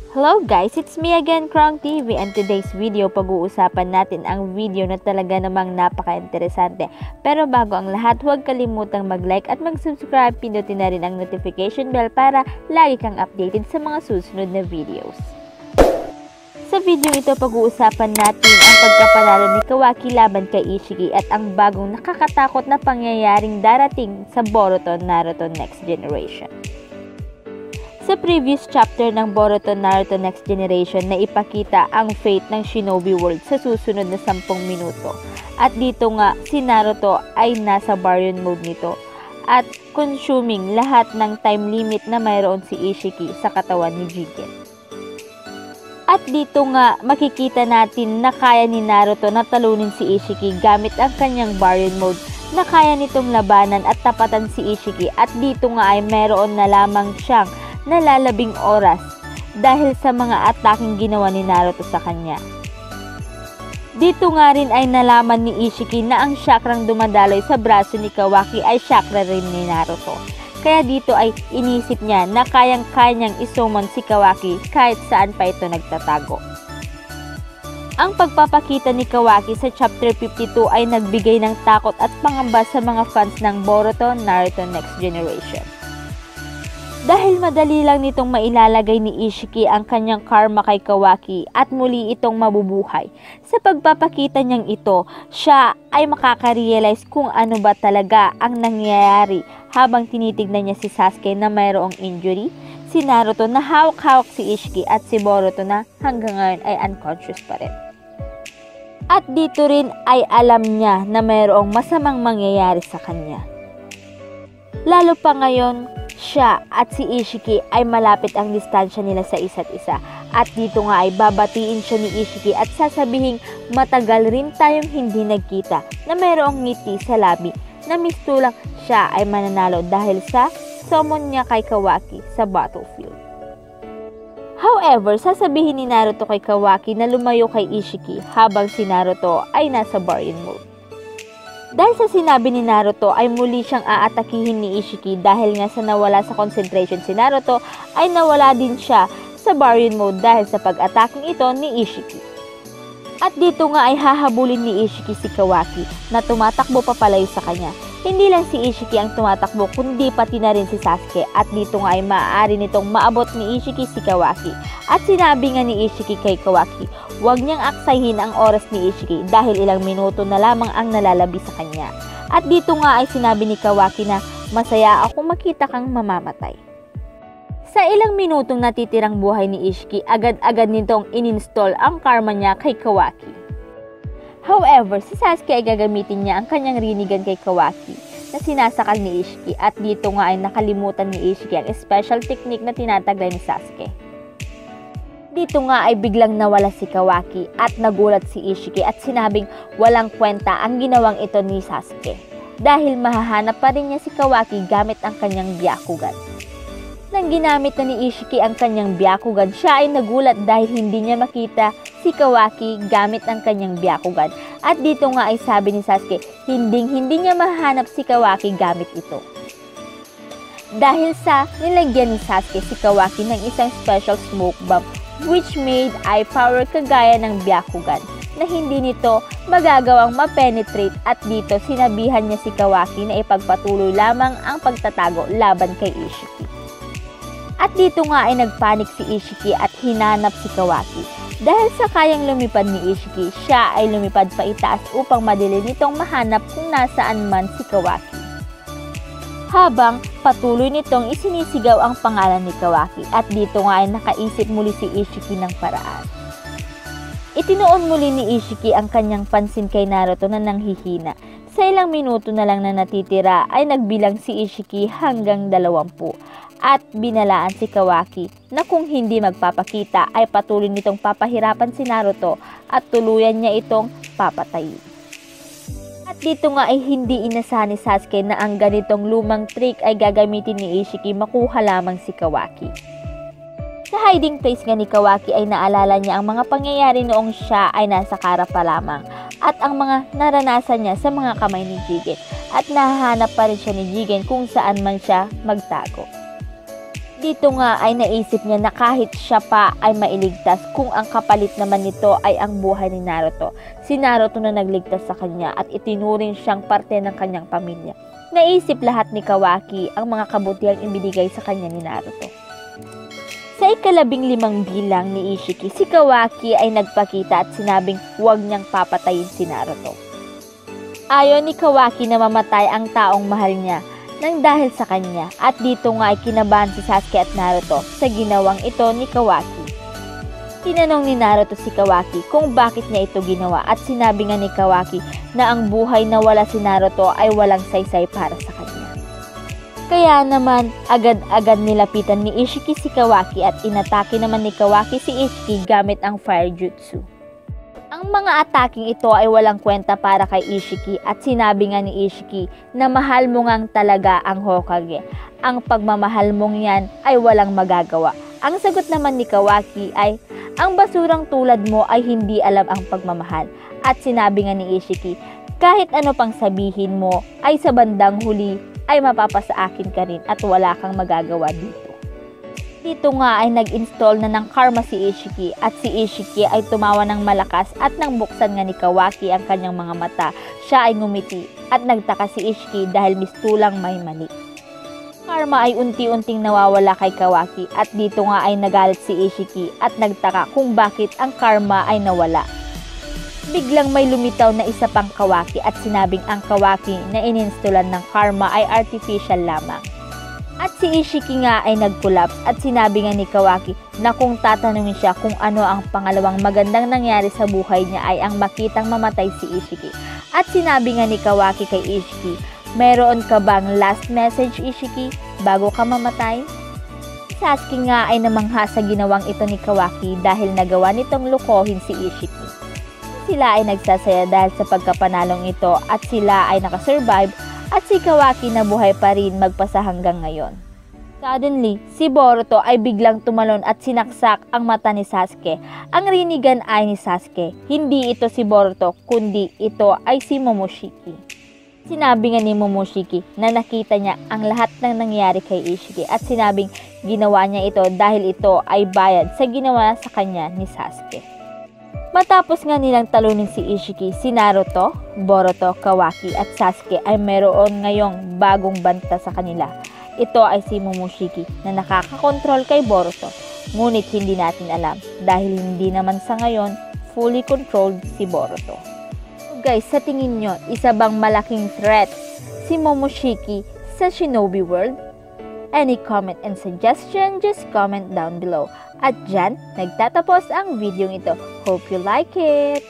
Hello guys, it's me again, Krong TV, and today's video pag-uusapan natin ang video na talaga namang napaka-interesante. Pero bago ang lahat, huwag kalimutang mag-like at mag-subscribe, pindutin na rin ang notification bell para lagi kang updated sa mga susunod na videos. Sa video ito, pag-uusapan natin ang pagkapanalo ni Kawaki laban kay Ishiki at ang bagong nakakatakot na pangyayaring darating sa Boruto Naruto Next Generation. Sa previous chapter ng Boruto Naruto Next Generation na ipakita ang fate ng Shinobi World sa susunod na 10 minuto. At dito nga, si Naruto ay nasa Baryon mode nito at consuming lahat ng time limit na mayroon si Ishiki sa katawan ni Jigen. At dito nga, makikita natin na kaya ni Naruto na talunin si Ishiki gamit ang kanyang Baryon mode na kaya nitong labanan at tapatan si Ishiki, at dito nga ay mayroon na lamang siyang nalalabing oras dahil sa mga ataking ginawa ni Naruto sa kanya. Dito nga rin ay nalaman ni Ishiki na ang chakrang dumadaloy sa braso ni Kawaki ay chakra rin ni Naruto. Kaya dito ay inisip niya na kayang-kaya niyang isummon si Kawaki kahit saan pa ito nagtatago. Ang pagpapakita ni Kawaki sa chapter 52 ay nagbigay ng takot at pangamba sa mga fans ng Boruto Naruto Next Generation. Dahil madali lang nitong mailalagay ni Ishiki ang kanyang karma kay Kawaki at muli itong mabubuhay. Sa pagpapakita niyang ito, siya ay makaka-realize kung ano ba talaga ang nangyayari habang tinitignan niya si Sasuke na mayroong injury, si Naruto na hawak-hawak si Ishiki at si Boruto na hanggang ngayon ay unconscious pa rin. At dito rin ay alam niya na mayroong masamang mangyayari sa kanya. Lalo pa ngayon, siya at si Ishiki ay malapit ang distansya nila sa isa't isa, at dito nga ay babatiin siya ni Ishiki at sasabihing matagal rin tayong hindi nagkita na mayroong ngiti sa labi na mistulang siya ay mananalo dahil sa summon niya kay Kawaki sa battlefield. However, sasabihin ni Naruto kay Kawaki na lumayo kay Ishiki habang si Naruto ay nasa Baryon mode. Dahil sa sinabi ni Naruto ay muli siyang aatakihin ni Ishiki dahil nga sa nawala sa concentration si Naruto ay nawala din siya sa Baryon mode dahil sa pag-ataking ito ni Ishiki. At dito nga ay hahabulin ni Ishiki si Kawaki na tumatakbo papalayo sa kanya. Hindi lang si Ishiki ang tumatakbo kundi pati na rin si Sasuke, at dito nga ay maaari nitong maabot ni Ishiki si Kawaki. At sinabi nga ni Ishiki kay Kawaki, huwag niyang aksayin ang oras ni Ishiki dahil ilang minuto na lamang ang nalalabi sa kanya. At dito nga ay sinabi ni Kawaki na masaya akong makita kang mamamatay. Sa ilang minutong natitirang buhay ni Ishiki, agad-agad nitong ininstall ang karma niya kay Kawaki. However, si Sasuke ay gagamitin niya ang kanyang rinigan kay Kawaki na sinasakal ni Ishiki, at dito nga ay nakalimutan ni Ishiki ang special technique na tinataglay ni Sasuke. Dito nga ay biglang nawala si Kawaki at nagulat si Ishiki at sinabing walang kwenta ang ginawang ito ni Sasuke dahil mahahanap pa rin niya si Kawaki gamit ang kanyang Byakugan. Nang ginamit na ni Ishiki ang kanyang Byakugan, siya ay nagulat dahil hindi niya makita si Kawaki gamit ang kanyang Byakugan. At dito nga ay sabi ni Sasuke, hindi niya mahanap si Kawaki gamit ito. Dahil sa nilagyan ni Sasuke si Kawaki ng isang special smoke bomb which made eye power kagaya ng Byakugan na hindi nito magagawang ma-penetrate, at dito sinabihan niya si Kawaki na ipagpatuloy lamang ang pagtatago laban kay Ishiki. At dito nga ay nagpanik si Ishiki at hinanap si Kawaki. Dahil sa kayang lumipad ni Ishiki, siya ay lumipad pa itaas upang madali nitong mahanap kung nasaan man si Kawaki. Habang patuloy nitong isinisigaw ang pangalan ni Kawaki, at dito nga ay nakaisip muli si Ishiki ng paraan. Itinuon muli ni Ishiki ang kanyang pansin kay Naruto na nanghihina. Sa ilang minuto na lang na natitira ay nagbilang si Ishiki hanggang 20. At binalaan si Kawaki na kung hindi magpapakita ay patuloy nitong papahirapan si Naruto at tuluyan niya itong papatayin. At dito nga ay hindi inasahan ni Sasuke na ang ganitong lumang trick ay gagamitin ni Ishiki makuha lamang si Kawaki. Sa hiding place nga ni Kawaki ay naalala niya ang mga pangyayari noong siya ay nasa Kara pa lamang at ang mga naranasan niya sa mga kamay ni Jigen, at nahahanap pa rin siya ni Jigen kung saan man siya magtago. Dito nga ay naisip niya na kahit siya pa ay mailigtas kung ang kapalit naman nito ay ang buhay ni Naruto. Si Naruto na nagligtas sa kanya at itinuring siyang parte ng kanyang pamilya. Naisip lahat ni Kawaki ang mga kabutihang ibinigay sa kanya ni Naruto. Sa ika-15 bilang ni Ishiki, si Kawaki ay nagpakita at sinabing huwag niyang papatayin si Naruto. Ayaw ni Kawaki na mamatay ang taong mahal niya nang dahil sa kanya at dito nga ay kinabahan si Sasuke at Naruto sa ginawang ito ni Kawaki. Tinanong ni Naruto si Kawaki kung bakit niya ito ginawa at sinabi nga ni Kawaki na ang buhay na wala si Naruto ay walang saysay para sa kanya. Kaya naman agad-agad nilapitan ni Ishiki si Kawaki at inatake naman ni Kawaki si Ishiki gamit ang fire jutsu. Ang mga ataking ito ay walang kwenta para kay Ishiki at sinabi nga ni Ishiki na mahal mo ngang talaga ang Hokage. Ang pagmamahal mong yan ay walang magagawa. Ang sagot naman ni Kawaki ay, ang basurang tulad mo ay hindi alam ang pagmamahal. At sinabi nga ni Ishiki, kahit ano pang sabihin mo ay sa bandang huli ay mapapasa akin ka rin at wala kang magagawa dito. Dito nga ay nag-install na ng karma si Ishiki at si Ishiki ay tumawa ng malakas at nang buksan nga ni Kawaki ang kanyang mga mata, siya ay ngumiti at nagtaka si Ishiki dahil mistulang may mali. Karma ay unti-unting nawawala kay Kawaki at dito nga ay nagalit si Ishiki at nagtaka kung bakit ang karma ay nawala. Biglang may lumitaw na isa pang Kawaki at sinabing ang Kawaki na ininstolan ng karma ay artificial lamang. At si Ishiki nga ay nag-collapse at sinabi nga ni Kawaki na kung tatanungin siya kung ano ang pangalawang magandang nangyari sa buhay niya ay ang makitang mamatay si Ishiki. At sinabi nga ni Kawaki kay Ishiki, meron ka bang last message Ishiki bago ka mamatay? Sasuke nga ay namangha sa ginawang ito ni Kawaki dahil nagawa nitong lukohin si Ishiki. Sila ay nagsasaya dahil sa pagkapanalong ito at sila ay nakasurvive at si Kawaki nabuhay pa rin magpasa hanggang ngayon. Suddenly, si Boruto ay biglang tumalon at sinaksak ang mata ni Sasuke. Ang rinigan ay ni Sasuke. Hindi ito si Boruto, kundi ito ay si Momoshiki. Sinabi nga ni Momoshiki na nakita niya ang lahat ng nangyari kay Ishiki at sinabing ginawa niya ito dahil ito ay bayad sa ginawa sa kanya ni Sasuke. Matapos nga nilang talunin si Ishiki, si Naruto, Boruto, Kawaki at Sasuke ay meron ngayong bagong banta sa kanila. Ito ay si Momoshiki na nakakakontrol kay Boruto. Ngunit hindi natin alam dahil hindi naman sa ngayon fully controlled si Boruto. So guys, sa tingin nyo, isa bang malaking threat si Momoshiki sa Shinobi World? Any comment and suggestion, just comment down below. At dyan, nagtatapos ang video ito. Hope you like it!